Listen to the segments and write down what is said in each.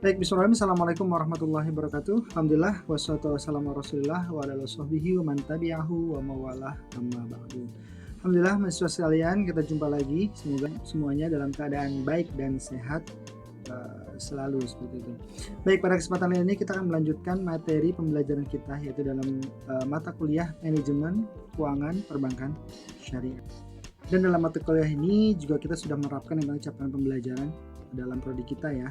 Baik, bismillahirrahmanirrahim. Assalamualaikum warahmatullahi wabarakatuh. Alhamdulillah, wassalatu wassalamu ala rasulillah wa ala alihi wasahbihi wa man tabi'ahu wa mawalah amma ba'du. Alhamdulillah, mahasiswa sekalian, kita jumpa lagi. Semoga semuanya dalam keadaan baik dan sehat selalu seperti itu. Baik, pada kesempatan ini kita akan melanjutkan materi pembelajaran kita, yaitu dalam mata kuliah manajemen keuangan perbankan syariah. Dan dalam mata kuliah ini juga kita sudah menerapkan yang namanya capaian pembelajaran dalam prodi kita ya.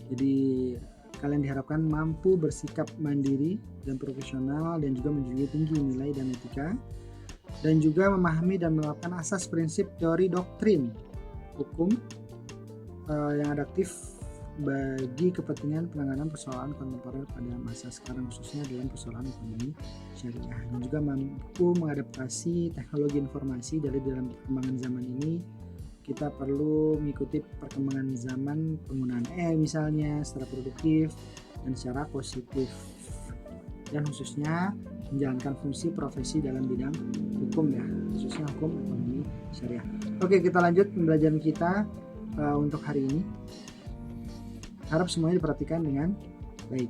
Jadi kalian diharapkan mampu bersikap mandiri dan profesional dan juga menjunjung tinggi nilai dan etika, dan juga memahami dan menerapkan asas prinsip teori doktrin hukum yang adaptif bagi kepentingan penanganan persoalan kontemporer pada masa sekarang, khususnya dalam persoalan ekonomi syariah, dan juga mampu mengadaptasi teknologi informasi. Dari dalam perkembangan zaman ini kita perlu mengikuti perkembangan zaman penggunaan misalnya secara produktif dan secara positif, dan khususnya menjalankan fungsi profesi dalam bidang hukum ya, khususnya hukum ekonomi syariah. Oke, kita lanjut pembelajaran kita untuk hari ini. Harap semuanya diperhatikan dengan baik.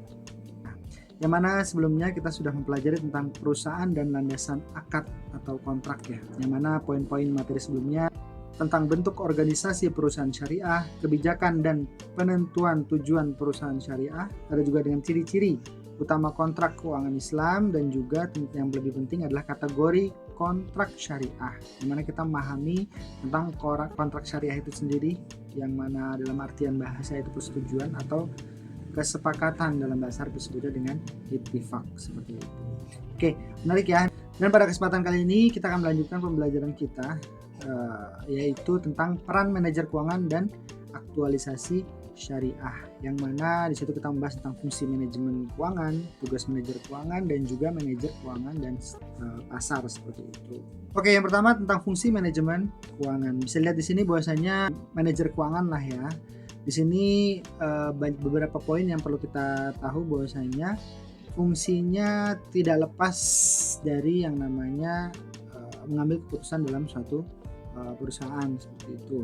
Yang mana sebelumnya kita sudah mempelajari tentang perusahaan dan landasan akad atau kontrak ya, yang mana poin-poin materi sebelumnya tentang bentuk organisasi perusahaan syariah, kebijakan dan penentuan tujuan perusahaan syariah, ada juga dengan ciri-ciri utama kontrak keuangan Islam, dan juga yang lebih penting adalah kategori kontrak syariah, di mana kita memahami tentang kontrak syariah itu sendiri, yang mana dalam artian bahasa itu persetujuan atau kesepakatan, dalam bahasa Arab disebutnya dengan ittifaq seperti itu. Oke, menarik ya. Dan pada kesempatan kali ini kita akan melanjutkan pembelajaran kita, yaitu tentang peran manajer keuangan dan aktualisasi syariah, yang mana di situ kita membahas tentang fungsi manajemen keuangan, tugas manajer keuangan, dan juga manajer keuangan dan pasar seperti itu. Oke, yang pertama tentang fungsi manajemen keuangan. Bisa lihat di sini bahwasanya manajer keuangan lah ya. Di sini beberapa poin yang perlu kita tahu, bahwasanya fungsinya tidak lepas dari yang namanya mengambil keputusan dalam suatu perusahaan seperti itu,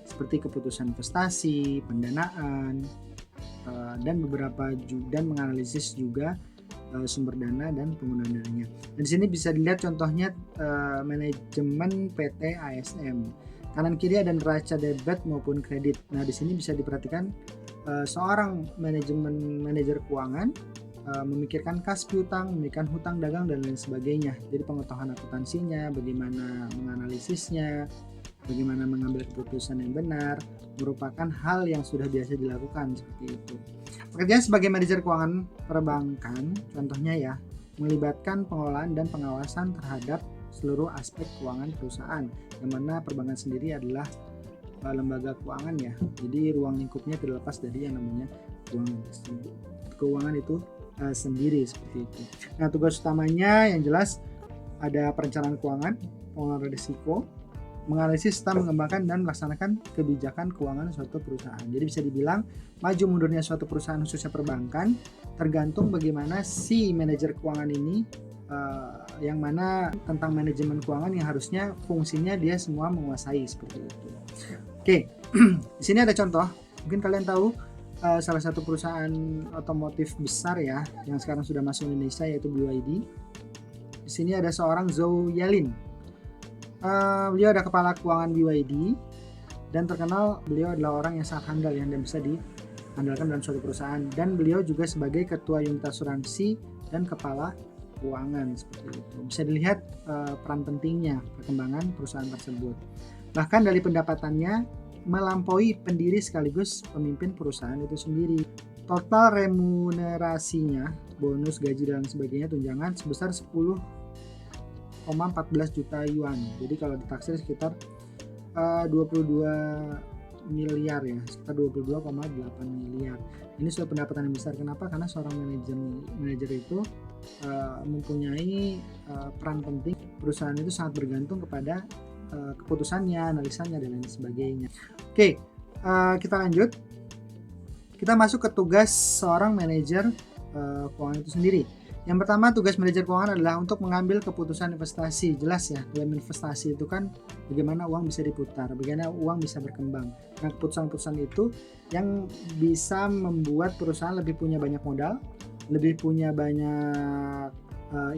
seperti keputusan investasi, pendanaan, dan beberapa dan menganalisis juga sumber dana dan penggunaan dananya. Dan di sini bisa dilihat contohnya manajemen PT ASM. Kanan kiri ada neraca debit maupun kredit. Nah, di sini bisa diperhatikan seorang manajer keuangan memikirkan kas piutang, memikirkan hutang dagang dan lain sebagainya. Jadi pengetahuan akuntansinya, bagaimana menganalisisnya, bagaimana mengambil keputusan yang benar, merupakan hal yang sudah biasa dilakukan seperti itu. Pekerjaan sebagai manajer keuangan perbankan, contohnya ya, melibatkan pengelolaan dan pengawasan terhadap seluruh aspek keuangan perusahaan, yang mana perbankan sendiri adalah lembaga keuangan ya. Jadi ruang lingkupnya tidak lepas dari yang namanya keuangan itu sendiri seperti itu. Nah, tugas utamanya yang jelas ada perencanaan keuangan, pengelolaan risiko, menganalisis serta mengembangkan dan melaksanakan kebijakan keuangan suatu perusahaan. Jadi bisa dibilang maju mundurnya suatu perusahaan khususnya perbankan tergantung bagaimana si manajer keuangan ini, yang mana tentang manajemen keuangan yang harusnya fungsinya dia semua menguasai seperti itu. Oke, di sini ada contoh, mungkin kalian tahu salah satu perusahaan otomotif besar ya yang sekarang sudah masuk Indonesia, yaitu BYD. Di sini ada seorang Zhou Yalin. Beliau ada kepala keuangan BYD dan terkenal beliau adalah orang yang sangat handal yang bisa diandalkan dalam suatu perusahaan, dan beliau juga sebagai ketua unit asuransi dan kepala keuangan seperti itu. Bisa dilihat peran pentingnya perkembangan perusahaan tersebut. Bahkan dari pendapatannya melampaui pendiri sekaligus pemimpin perusahaan itu sendiri. Total remunerasinya, bonus, gaji dan sebagainya, tunjangan sebesar 10,14 juta yuan. Jadi kalau ditaksir sekitar 22 miliar ya, sekitar 22,8 miliar. Ini suatu pendapatan yang besar. Kenapa? Karena seorang manajer itu mempunyai peran penting. Perusahaan itu sangat bergantung kepada keputusannya, analisanya dan lain sebagainya. Oke, kita lanjut. Kita masuk ke tugas seorang manajer keuangan itu sendiri. Yang pertama, tugas manajer keuangan adalah untuk mengambil keputusan investasi. Jelas ya, dalam investasi itu kan bagaimana uang bisa diputar, bagaimana uang bisa berkembang. Nah, keputusan-keputusan itu yang bisa membuat perusahaan lebih punya banyak modal, lebih punya banyak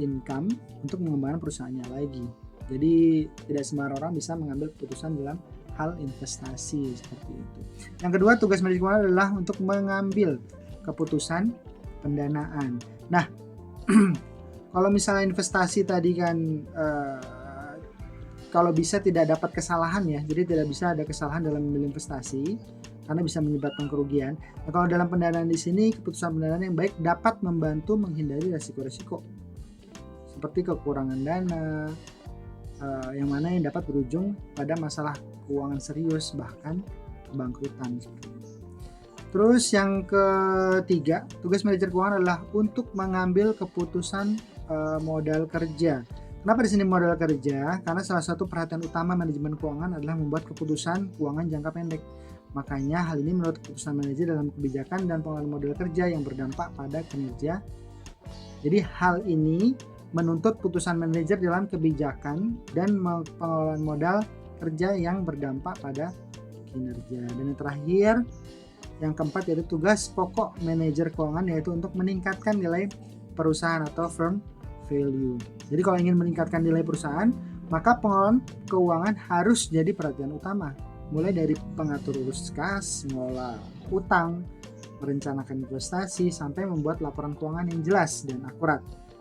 income untuk mengembangkan perusahaannya lagi. Jadi tidak semua orang bisa mengambil keputusan dalam hal investasi seperti itu. Yang kedua, tugas manajer keuangan adalah untuk mengambil keputusan pendanaan. Nah, kalau misalnya investasi tadi kan kalau bisa tidak dapat kesalahan ya, jadi tidak bisa ada kesalahan dalam memilih investasi karena bisa menyebabkan kerugian. Nah, kalau dalam pendanaan di sini, keputusan pendanaan yang baik dapat membantu menghindari resiko-resiko seperti kekurangan dana, yang mana yang dapat berujung pada masalah keuangan serius bahkan kebangkrutan seperti itu. Terus yang ketiga, tugas manajer keuangan adalah untuk mengambil keputusan modal kerja. Kenapa di sini modal kerja? Karena salah satu perhatian utama manajemen keuangan adalah membuat keputusan keuangan jangka pendek. Makanya hal ini menurut keputusan manajer dalam kebijakan dan pengelolaan modal kerja yang berdampak pada kinerja. Jadi hal ini menuntut putusan manajer dalam kebijakan dan pengelolaan modal kerja yang berdampak pada kinerja. Dan yang terakhir, yang keempat, yaitu tugas pokok manajer keuangan, yaitu untuk meningkatkan nilai perusahaan atau firm value. Jadi kalau ingin meningkatkan nilai perusahaan, maka pengelolaan keuangan harus jadi perhatian utama. Mulai dari pengatur urus kas, mengelola utang, merencanakan investasi, sampai membuat laporan keuangan yang jelas dan akurat.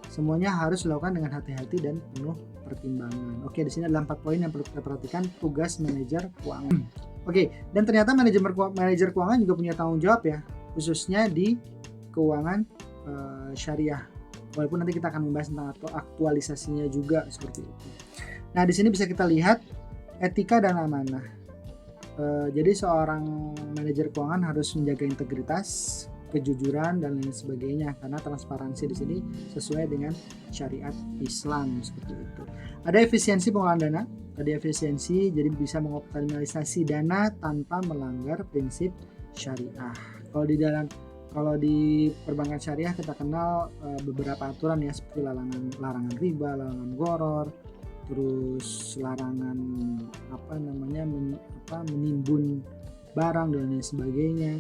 Semuanya harus dilakukan dengan hati-hati dan penuh pertimbangan. Oke, di sini ada 4 poin yang perlu kita perhatikan tugas manajer keuangan. Oke, dan ternyata manajer keuangan juga punya tanggung jawab ya, khususnya di keuangan syariah. Walaupun nanti kita akan membahas tentang aktualisasinya juga seperti itu. Nah, di sini bisa kita lihat etika dan amanah. Jadi seorang manajer keuangan harus menjaga integritas, kejujuran dan lain sebagainya, karena transparansi di sini sesuai dengan syariat Islam seperti itu. Ada efisiensi pengelolaan dana, tadi efisiensi jadi bisa mengoptimalisasi dana tanpa melanggar prinsip syariah. Kalau di perbankan syariah kita kenal beberapa aturan ya, seperti larangan riba, larangan goror, terus larangan menimbun barang dan lain sebagainya,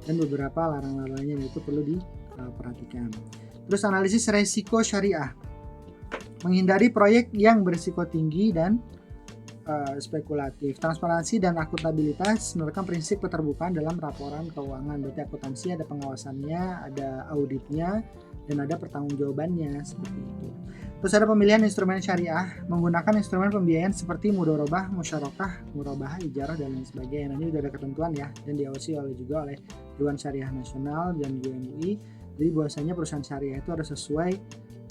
dan beberapa larangan-larangannya itu perlu diperhatikan. Terus analisis resiko syariah, menghindari proyek yang berisiko tinggi dan spekulatif. Transparansi dan akuntabilitas merupakan prinsip keterbukaan dalam laporan keuangan. Berarti akuntansi ada pengawasannya, ada auditnya, dan ada pertanggungjawabannya seperti itu. Terus ada pemilihan instrumen syariah, menggunakan instrumen pembiayaan seperti mudharabah, musyarakah, murabahah, ijarah dan lain sebagainya. Nah, ini sudah ada ketentuan ya, dan diawasi juga oleh Dewan Syariah Nasional dan UMUI. Jadi bahwasanya perusahaan syariah itu harus sesuai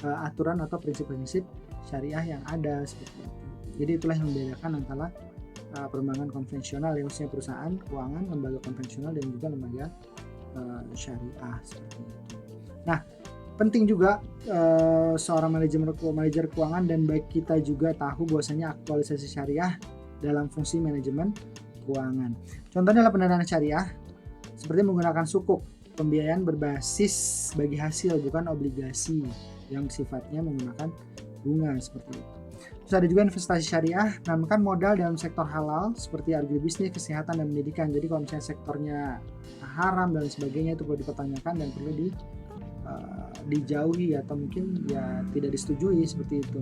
aturan atau prinsip-prinsip syariah yang ada seperti itu. Jadi itulah yang membedakan antara perbankan konvensional, yang maksudnya perusahaan keuangan, lembaga konvensional dan juga lembaga syariah seperti itu. Nah, penting juga seorang manajer keuangan dan baik kita juga tahu bahwasanya aktualisasi syariah dalam fungsi manajemen keuangan. Contohnya adalah pendanaan syariah seperti menggunakan sukuk, pembiayaan berbasis bagi hasil bukan obligasi yang sifatnya menggunakan bunga seperti itu. Terus ada juga investasi syariah, menambahkan modal dalam sektor halal seperti agribisnis, kesehatan dan pendidikan. Jadi kalau misalnya sektornya haram dan sebagainya itu perlu dipertanyakan dan perlu dijauhi atau mungkin ya tidak disetujui seperti itu.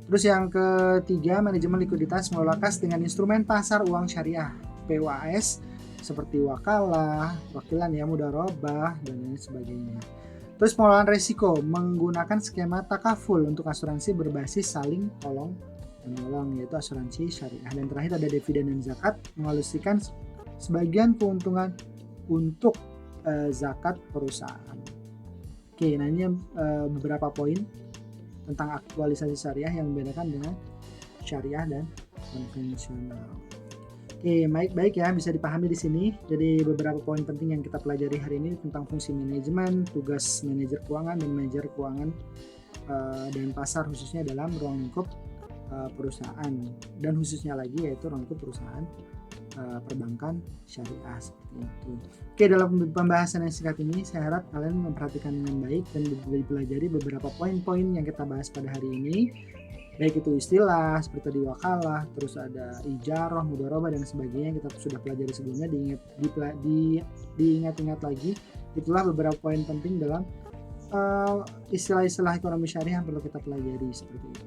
Terus yang ketiga, manajemen likuiditas, mengelola kas dengan instrumen pasar uang syariah PUAS seperti wakalah, wakilan ya, mudharabah dan lain sebagainya. Terus pengelolaan risiko, menggunakan skema takaful untuk asuransi berbasis saling tolong menolong, yaitu asuransi syariah. Dan terakhir ada dividen dan zakat, mengalokasikan sebagian keuntungan untuk zakat perusahaan. Oke, nah ini beberapa poin tentang aktualisasi syariah yang membedakan dengan syariah dan konvensional. Oke, baik ya, bisa dipahami di sini. Jadi beberapa poin penting yang kita pelajari hari ini tentang fungsi manajemen, tugas manajer keuangan dan manajer keuangan dan pasar khususnya dalam ruang lingkup perusahaan, dan khususnya lagi yaitu ruang lingkup perusahaan perbankan syariah seperti itu. Oke, dalam pembahasan yang singkat ini saya harap kalian memperhatikan dengan baik dan dipelajari beberapa poin-poin yang kita bahas pada hari ini. Baik itu istilah seperti tadi wakalah, terus ada ijarah, mudharabah dan sebagainya yang kita sudah pelajari sebelumnya, diingat-ingat lagi. Itulah beberapa poin penting dalam istilah-istilah ekonomi syariah yang perlu kita pelajari seperti itu.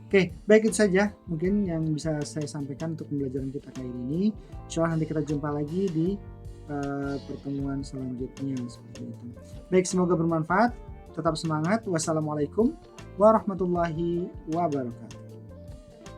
Oke, baik itu saja mungkin yang bisa saya sampaikan untuk pembelajaran kita kali ini. Insyaallah nanti kita jumpa lagi di pertemuan selanjutnya seperti itu. Baik, semoga bermanfaat. Tetap semangat. Wassalamualaikum warahmatullahi wabarakatuh.